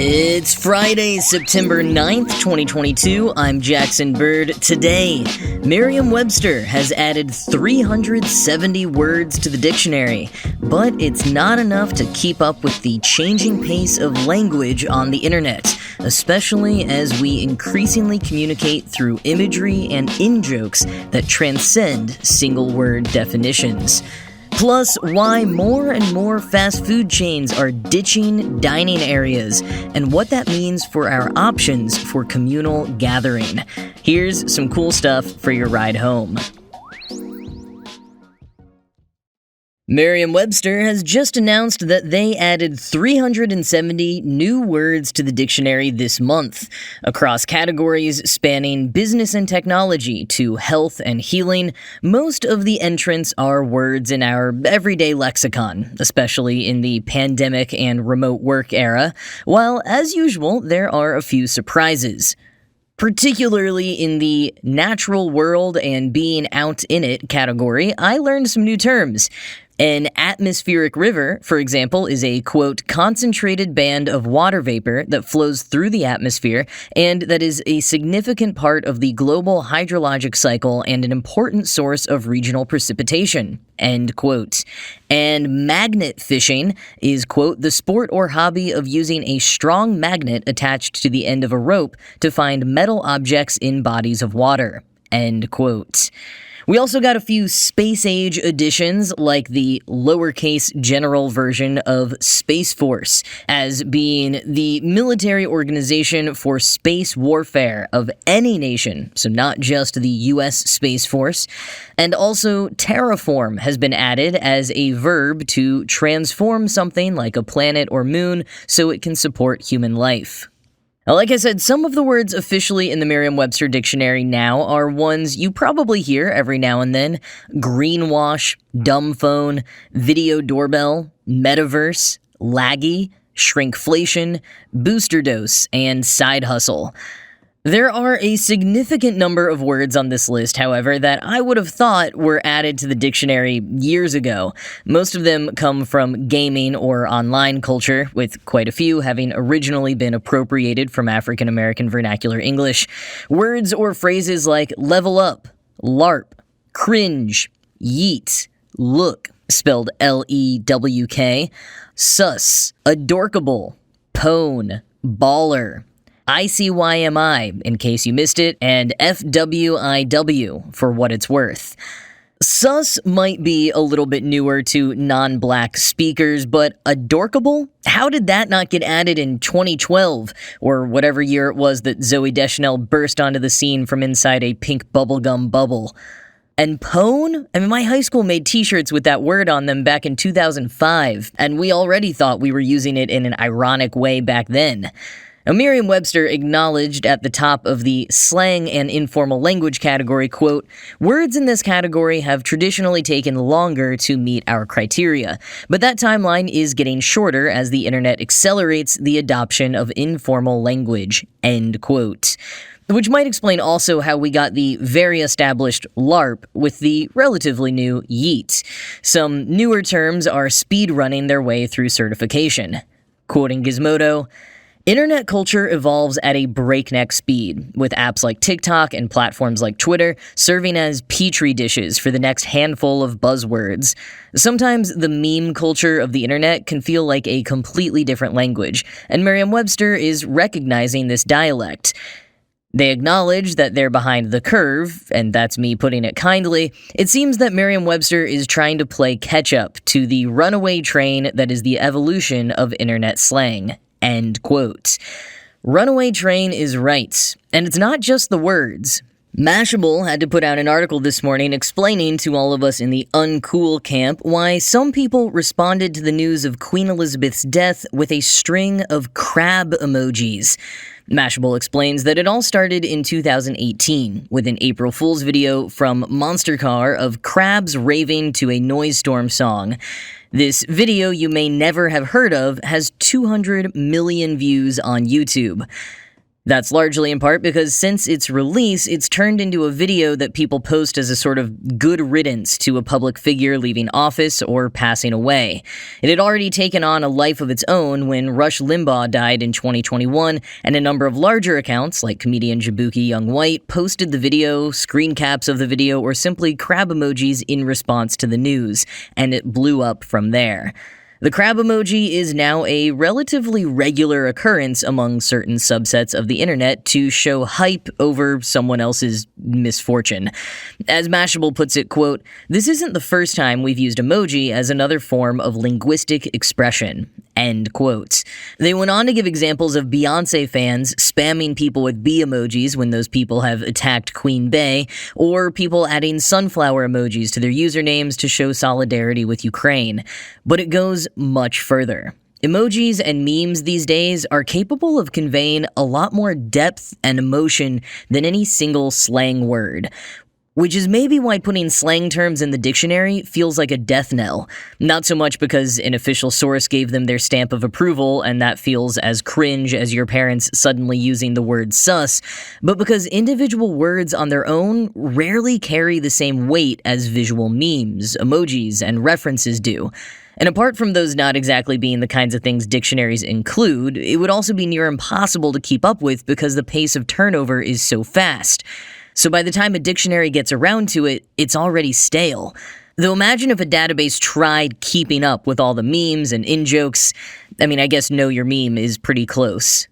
It's Friday, September 9th, 2022. I'm Jackson Bird. Today, Merriam-Webster has added 370 words to the dictionary, but it's not enough to keep up with the changing pace of language on the internet, especially as we increasingly communicate through imagery and in-jokes that transcend single-word definitions. Plus, why more and more fast food chains are ditching dining areas, and what that means for our options for communal gathering. Here's some cool stuff for your ride home. Merriam-Webster has just announced that they added 370 new words to the dictionary this month, across categories spanning business and technology to health and healing. Most of the entrants are words in our everyday lexicon, especially in the pandemic and remote work era, while, as usual, there are a few surprises. Particularly in the natural world and being out in it category, I learned some new terms. An atmospheric river, for example, is a, quote, concentrated band of water vapor that flows through the atmosphere and that is a significant part of the global hydrologic cycle and an important source of regional precipitation, end quote. And magnet fishing is, quote, the sport or hobby of using a strong magnet attached to the end of a rope to find metal objects in bodies of water, end quote. We also got a few space-age additions, like the lowercase general version of Space Force, as being the military organization for space warfare of any nation, so not just the U.S. Space Force. And also, terraform has been added as a verb to transform something like a planet or moon so it can support human life. Like I said, some of the words officially in the Merriam-Webster dictionary now are ones you probably hear every now and then: greenwash, dumb phone, video doorbell, metaverse, laggy, shrinkflation, booster dose, and side hustle. There are a significant number of words on this list, however, that I would have thought were added to the dictionary years ago. Most of them come from gaming or online culture, with quite a few having originally been appropriated from African American vernacular English. Words or phrases like level up, LARP, cringe, yeet, look, spelled L-E-W-K, sus, adorkable, pwn, baller, ICYMI, in case you missed it, and FWIW, for what it's worth. Sus might be a little bit newer to non-black speakers, but adorkable? How did that not get added in 2012, or whatever year it was that Zooey Deschanel burst onto the scene from inside a pink bubblegum bubble? And pwn? I mean, my high school made t-shirts with that word on them back in 2005, and we already thought we were using it in an ironic way back then. Now, Merriam-Webster acknowledged at the top of the slang and informal language category, quote, words in this category have traditionally taken longer to meet our criteria, but that timeline is getting shorter as the internet accelerates the adoption of informal language, end quote. Which might explain also how we got the very established LARP with the relatively new yeet. Some newer terms are speed running their way through certification. Quoting Gizmodo, internet culture evolves at a breakneck speed, with apps like TikTok and platforms like Twitter serving as petri dishes for the next handful of buzzwords. Sometimes the meme culture of the internet can feel like a completely different language, and Merriam-Webster is recognizing this dialect. They acknowledge that they're behind the curve, and that's me putting it kindly. It seems that Merriam-Webster is trying to play catch-up to the runaway train that is the evolution of internet slang. End quote. Runaway train is right, and it's not just the words. Mashable had to put out an article this morning explaining to all of us in the uncool camp why some people responded to the news of Queen Elizabeth's death with a string of crab emojis. Mashable explains that it all started in 2018 with an April Fool's video from Monster Car of crabs raving to a Noise Storm song. This video you may never have heard of has 200 million views on YouTube. That's largely in part because since its release, it's turned into a video that people post as a sort of good riddance to a public figure leaving office or passing away. It had already taken on a life of its own when Rush Limbaugh died in 2021, and a number of larger accounts, like comedian Jabuki Young White, posted the video, screen caps of the video, or simply crab emojis in response to the news, and it blew up from there. The crab emoji is now a relatively regular occurrence among certain subsets of the internet to show hype over someone else's misfortune. As Mashable puts it, quote, "This isn't the first time we've used emoji as another form of linguistic expression." End quote. They went on to give examples of Beyoncé fans spamming people with bee emojis when those people have attacked Queen Bey, or people adding sunflower emojis to their usernames to show solidarity with Ukraine. But it goes much further. Emojis and memes these days are capable of conveying a lot more depth and emotion than any single slang word. Which is maybe why putting slang terms in the dictionary feels like a death knell. Not so much because an official source gave them their stamp of approval and that feels as cringe as your parents suddenly using the word sus, but because individual words on their own rarely carry the same weight as visual memes, emojis, and references do. And apart from those not exactly being the kinds of things dictionaries include, it would also be near impossible to keep up with because the pace of turnover is so fast. So by the time a dictionary gets around to it, it's already stale. Though imagine if a database tried keeping up with all the memes and in-jokes. I mean, I guess Know Your Meme is pretty close.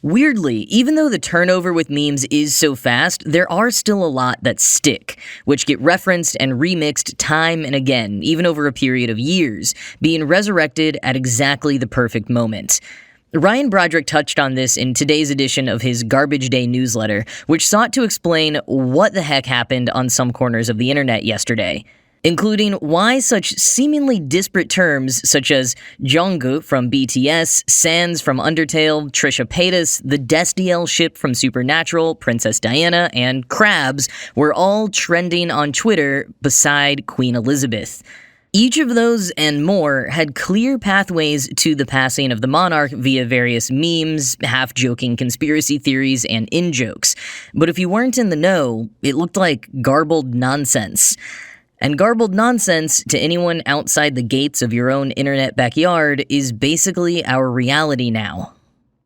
Weirdly, even though the turnover with memes is so fast, there are still a lot that stick, which get referenced and remixed time and again, even over a period of years, being resurrected at exactly the perfect moment. Ryan Broderick touched on this in today's edition of his Garbage Day newsletter, which sought to explain what the heck happened on some corners of the internet yesterday, including why such seemingly disparate terms such as Jungkook from BTS, Sans from Undertale, Trisha Paytas, the Destiel ship from Supernatural, Princess Diana, and Crabs were all trending on Twitter beside Queen Elizabeth. Each of those and more had clear pathways to the passing of the monarch via various memes, half-joking conspiracy theories, and in-jokes. But if you weren't in the know, it looked like garbled nonsense. And garbled nonsense, to anyone outside the gates of your own internet backyard, is basically our reality now.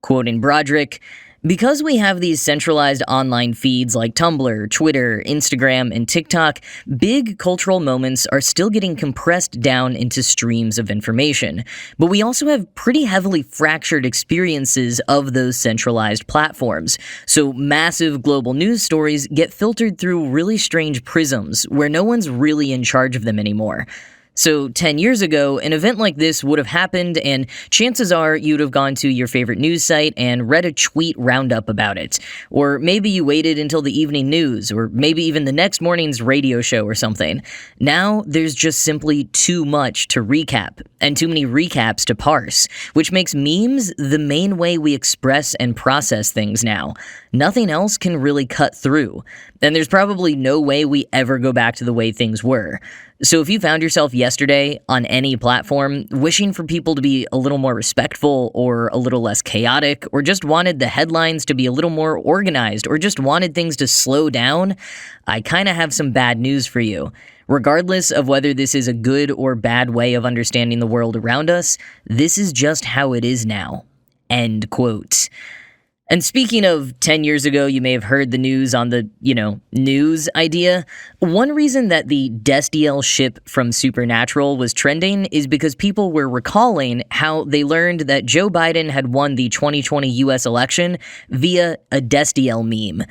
Quoting Broderick, "Because we have these centralized online feeds like Tumblr, Twitter, Instagram, and TikTok, big cultural moments are still getting compressed down into streams of information. But we also have pretty heavily fractured experiences of those centralized platforms. So massive global news stories get filtered through really strange prisms where no one's really in charge of them anymore. So 10 years ago, an event like this would have happened, and chances are you'd have gone to your favorite news site and read a tweet roundup about it. Or maybe you waited until the evening news, or maybe even the next morning's radio show or something. Now, there's just simply too much to recap, and too many recaps to parse, which makes memes the main way we express and process things now. Nothing else can really cut through, and there's probably no way we ever go back to the way things were. So if you found yourself yesterday on any platform wishing for people to be a little more respectful or a little less chaotic, or just wanted the headlines to be a little more organized, or just wanted things to slow down, I kind of have some bad news for you. Regardless of whether this is a good or bad way of understanding the world around us, this is just how it is now. End quote. And speaking of 10 years ago, you may have heard the news on the, news idea. One reason that the Destiel ship from Supernatural was trending is because people were recalling how they learned that Joe Biden had won the 2020 US election via a Destiel meme.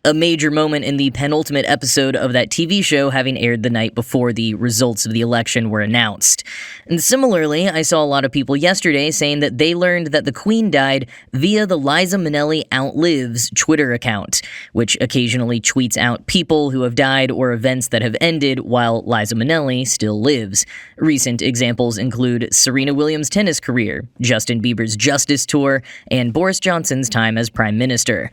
A major moment in the penultimate episode of that TV show having aired the night before the results of the election were announced. And similarly, I saw a lot of people yesterday saying that they learned that the Queen died via the Liza Minnelli Outlives Twitter account, which occasionally tweets out people who have died or events that have ended while Liza Minnelli still lives. Recent examples include Serena Williams' tennis career, Justin Bieber's Justice Tour, and Boris Johnson's time as Prime Minister.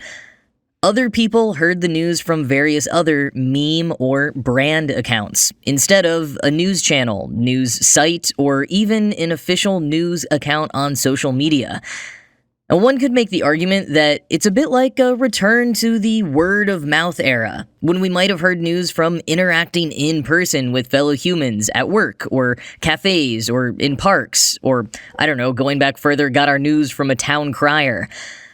Other people heard the news from various other meme or brand accounts, instead of a news channel, news site, or even an official news account on social media. And one could make the argument that it's a bit like a return to the word of mouth era, when we might have heard news from interacting in person with fellow humans at work, or cafes, or in parks, or, I don't know, going back further, got our news from a town crier.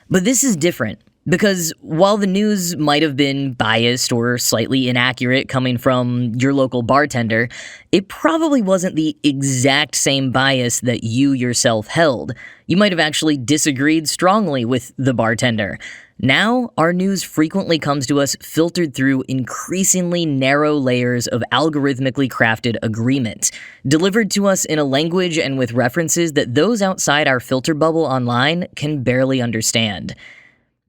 But this is different. Because while the news might have been biased or slightly inaccurate coming from your local bartender, it probably wasn't the exact same bias that you yourself held. You might have actually disagreed strongly with the bartender. Now, our news frequently comes to us filtered through increasingly narrow layers of algorithmically crafted agreement, delivered to us in a language and with references that those outside our filter bubble online can barely understand.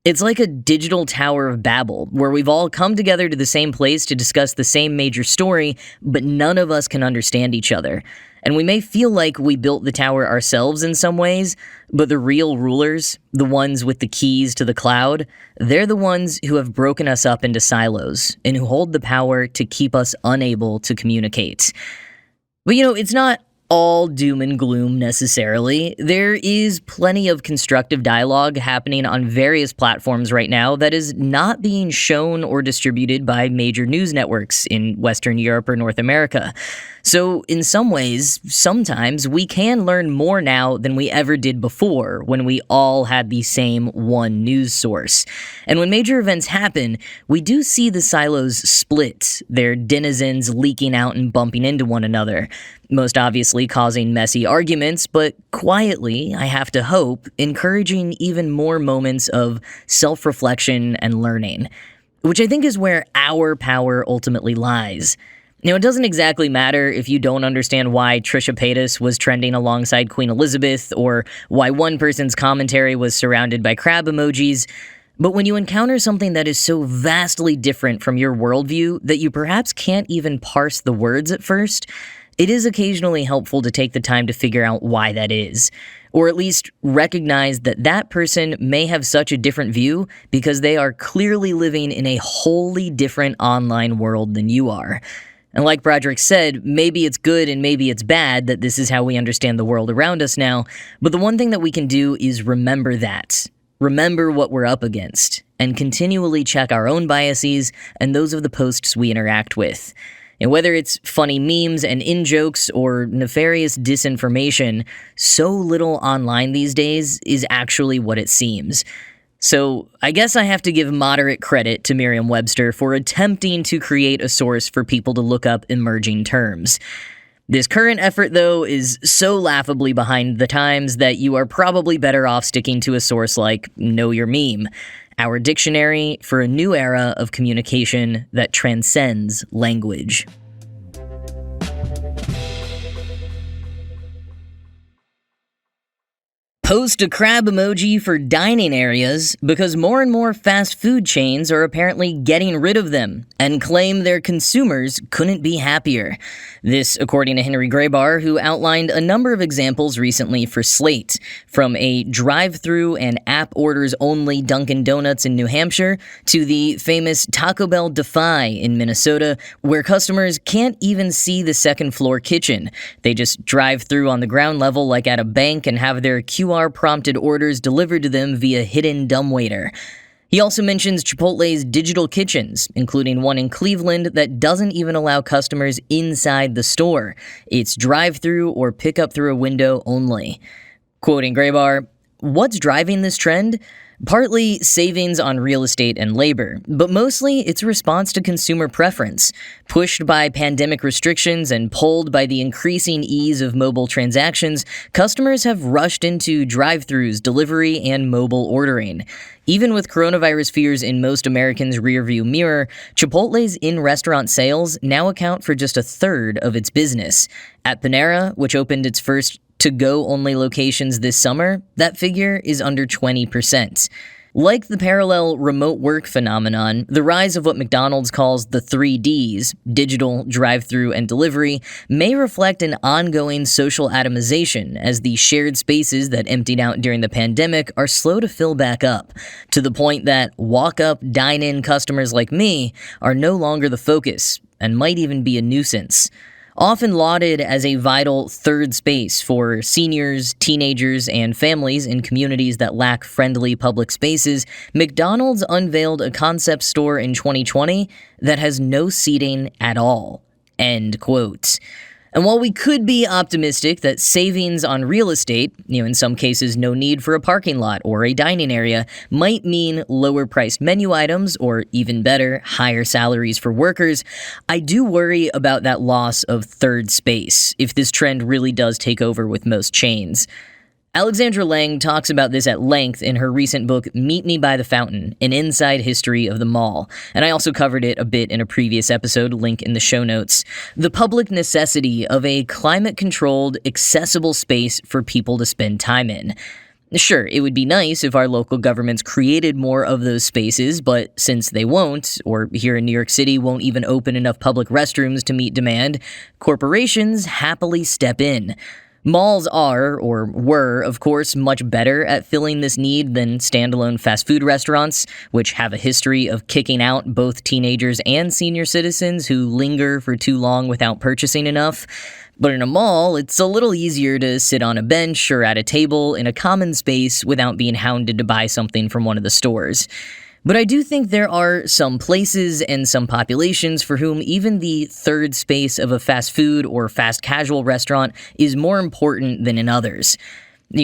It's like a digital Tower of Babel, where we've all come together to the same place to discuss the same major story, but none of us can understand each other. And we may feel like we built the tower ourselves in some ways, but the real rulers, the ones with the keys to the cloud, they're the ones who have broken us up into silos and who hold the power to keep us unable to communicate. But it's not all doom and gloom necessarily. There is plenty of constructive dialogue happening on various platforms right now that is not being shown or distributed by major news networks in Western Europe or North America. So in some ways, sometimes we can learn more now than we ever did before when we all had the same one news source. And when major events happen, we do see the silos split, their denizens leaking out and bumping into one another. Most obviously causing messy arguments, but quietly, I have to hope, encouraging even more moments of self-reflection and learning, which I think is where our power ultimately lies. It doesn't exactly matter if you don't understand why Trisha Paytas was trending alongside Queen Elizabeth, or why one person's commentary was surrounded by crab emojis, but when you encounter something that is so vastly different from your worldview that you perhaps can't even parse the words at first, it is occasionally helpful to take the time to figure out why that is, or at least recognize that that person may have such a different view because they are clearly living in a wholly different online world than you are. And like Broderick said, maybe it's good and maybe it's bad that this is how we understand the world around us now, but the one thing that we can do is remember that. Remember what we're up against, and continually check our own biases and those of the posts we interact with. And whether it's funny memes and in-jokes or nefarious disinformation, so little online these days is actually what it seems. So I guess I have to give moderate credit to Merriam-Webster for attempting to create a source for people to look up emerging terms. This current effort, though, is so laughably behind the times that you are probably better off sticking to a source like Know Your Meme, our dictionary for a new era of communication that transcends language. Post a crab emoji for dining areas because more and more fast food chains are apparently getting rid of them and claim their consumers couldn't be happier. This, according to Henry Graybar, who outlined a number of examples recently for Slate, from a drive-through and app orders only Dunkin' Donuts in New Hampshire to the famous Taco Bell Defy in Minnesota, where customers can't even see the second floor kitchen. They just drive through on the ground level like at a bank and have their QR-prompted orders delivered to them via hidden dumbwaiter. He also mentions Chipotle's digital kitchens, including one in Cleveland that doesn't even allow customers inside the store. It's drive-through or pick up through a window only. Quoting Graybar, "What's driving this trend? Partly savings on real estate and labor, but mostly it's a response to consumer preference. Pushed by pandemic restrictions and pulled by the increasing ease of mobile transactions, customers have rushed into drive-thrus, delivery, and mobile ordering. Even with coronavirus fears in most Americans' rearview mirror, Chipotle's in-restaurant sales now account for just a third of its business. At Panera, which opened its first to-go-only locations this summer, that figure is under 20%. Like the parallel remote work phenomenon, the rise of what McDonald's calls the 3Ds, digital, drive-through, and delivery, may reflect an ongoing social atomization as the shared spaces that emptied out during the pandemic are slow to fill back up, to the point that walk-up, dine-in customers like me are no longer the focus, and might even be a nuisance. Often lauded as a vital third space for seniors, teenagers, and families in communities that lack friendly public spaces, McDonald's unveiled a concept store in 2020 that has no seating at all. End quote. And while we could be optimistic that savings on real estate, in some cases no need for a parking lot or a dining area, might mean lower priced menu items or, even better, higher salaries for workers, I do worry about that loss of third space if this trend really does take over with most chains. Alexandra Lang talks about this at length in her recent book, Meet Me by the Fountain, An Inside History of the Mall, and I also covered it a bit in a previous episode, link in the show notes. The public necessity of a climate-controlled, accessible space for people to spend time in. Sure, it would be nice if our local governments created more of those spaces, but since they won't, or here in New York City won't even open enough public restrooms to meet demand, corporations happily step in. Malls are, or were, of course, much better at filling this need than standalone fast food restaurants, which have a history of kicking out both teenagers and senior citizens who linger for too long without purchasing enough. But in a mall, it's a little easier to sit on a bench or at a table in a common space without being hounded to buy something from one of the stores. But I do think there are some places and some populations for whom even the third space of a fast food or fast casual restaurant is more important than in others.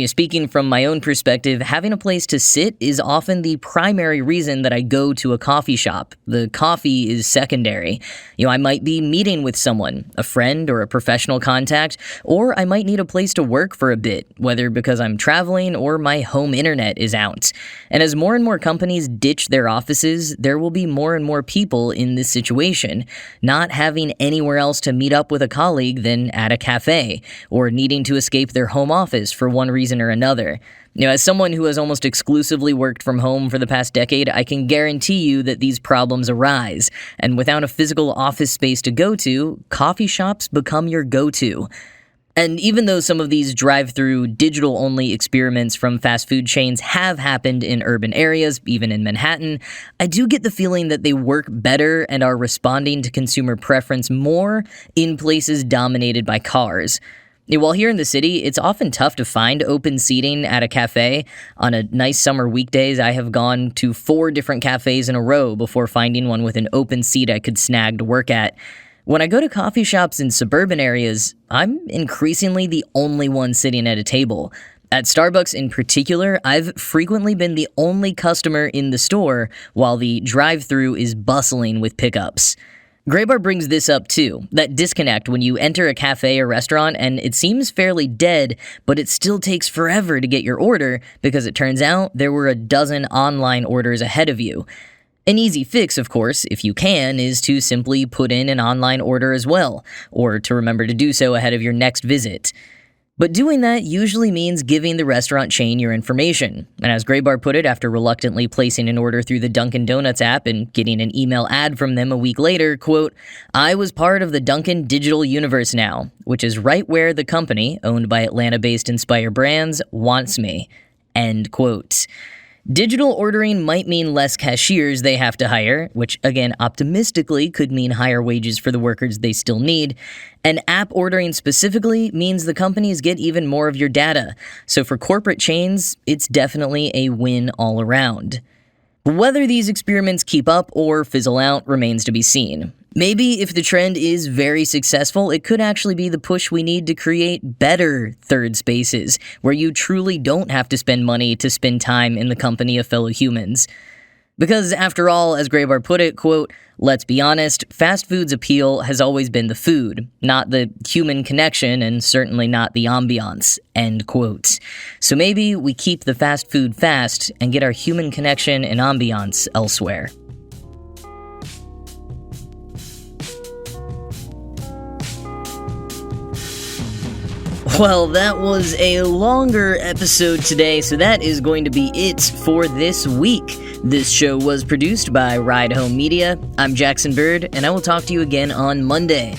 Speaking from my own perspective, having a place to sit is often the primary reason that I go to a coffee shop. The coffee is secondary. I might be meeting with someone, a friend or a professional contact, or I might need a place to work for a bit, whether because I'm traveling or my home internet is out. And as more and more companies ditch their offices, there will be more and more people in this situation, not having anywhere else to meet up with a colleague than at a cafe, or needing to escape their home office for one reason or another. As someone who has almost exclusively worked from home for the past decade, I can guarantee you that these problems arise, and without a physical office space to go to, coffee shops become your go-to. And even though some of these drive-through, digital-only experiments from fast food chains have happened in urban areas, even in Manhattan, I do get the feeling that they work better and are responding to consumer preference more in places dominated by cars. While here in the city, it's often tough to find open seating at a cafe. On a nice summer weekdays, I have gone to 4 different cafes in a row before finding one with an open seat I could snag to work at. When I go to coffee shops in suburban areas, I'm increasingly the only one sitting at a table. At Starbucks in particular, I've frequently been the only customer in the store while the drive-thru is bustling with pickups. Graybar brings this up too, that disconnect when you enter a cafe or restaurant and it seems fairly dead, but it still takes forever to get your order because it turns out there were a dozen online orders ahead of you. An easy fix, of course, if you can, is to simply put in an online order as well, or to remember to do so ahead of your next visit. But doing that usually means giving the restaurant chain your information. And as Graybar put it, after reluctantly placing an order through the Dunkin' Donuts app and getting an email ad from them a week later, quote, "I was part of the Dunkin' digital universe now, which is right where the company, owned by Atlanta-based Inspire Brands, wants me." End quote. Digital ordering might mean less cashiers they have to hire, which again optimistically could mean higher wages for the workers they still need. And app ordering specifically means the companies get even more of your data. So for corporate chains, it's definitely a win all around. Whether these experiments keep up or fizzle out remains to be seen. Maybe if the trend is very successful, it could actually be the push we need to create better third spaces, where you truly don't have to spend money to spend time in the company of fellow humans. Because after all, as Graybar put it, quote, "Let's be honest, fast food's appeal has always been the food, not the human connection and certainly not the ambiance," end quote. So maybe we keep the fast food fast and get our human connection and ambiance elsewhere. Well, that was a longer episode today, so that is going to be it for this week. This show was produced by Ride Home Media. I'm Jackson Bird, and I will talk to you again on Monday.